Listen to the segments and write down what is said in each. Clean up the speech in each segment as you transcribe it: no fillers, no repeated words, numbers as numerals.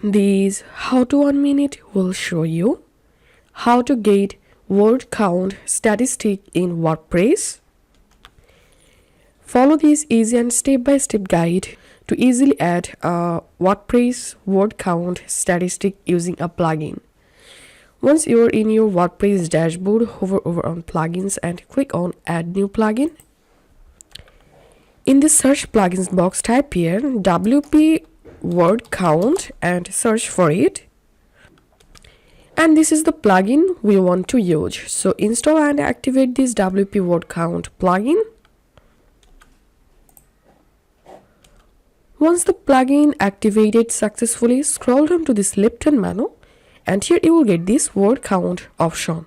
This how to 1 minute will show you how to get word count statistic in WordPress. Follow this easy and step-by-step guide to easily add a WordPress word count statistic using a plugin. Once you are in your WordPress dashboard, hover over on plugins and click on add new plugin. In the search plugins box, type here WP word count and search for it. And this is the plugin we want to use. So install and activate this WP word count plugin. Once the plugin activated successfully, scroll down to this left-hand menu and here you will get this word count option.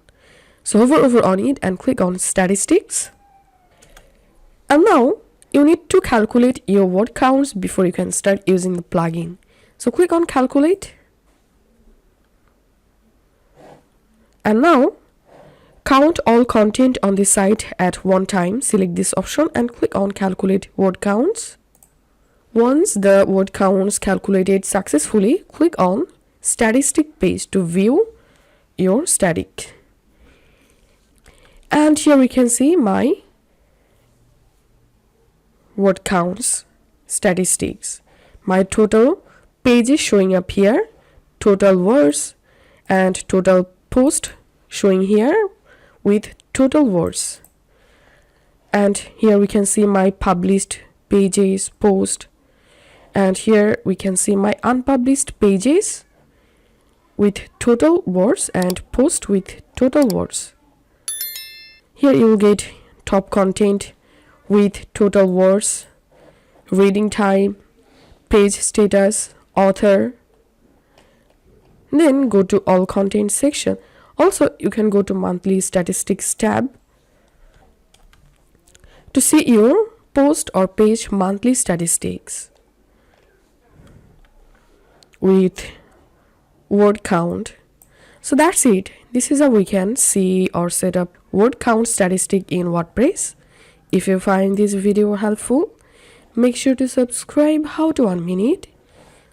So hover over on it and click on statistics. And now you need to calculate your word counts before you can start using the plugin. So click on calculate. And now count all content on the site at one time. Select this option and click on calculate word counts. Once the word counts calculated successfully, click on statistic page to view your static. And here we can see my word counts statistics. My total pages showing up here, total words and total post showing here with total words. And here we can see my published pages, post, and here we can see my unpublished pages with total words and post with total words. Here you will get top content with total words, reading time, page status, author. Then go to all content section. Also you can go to monthly statistics tab to see your post or page monthly statistics with word count. So that's it. This is how we can see or set up word count statistic in WordPress. If you find this video helpful, make sure to subscribe how to 1 minute.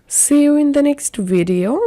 See you in the next video.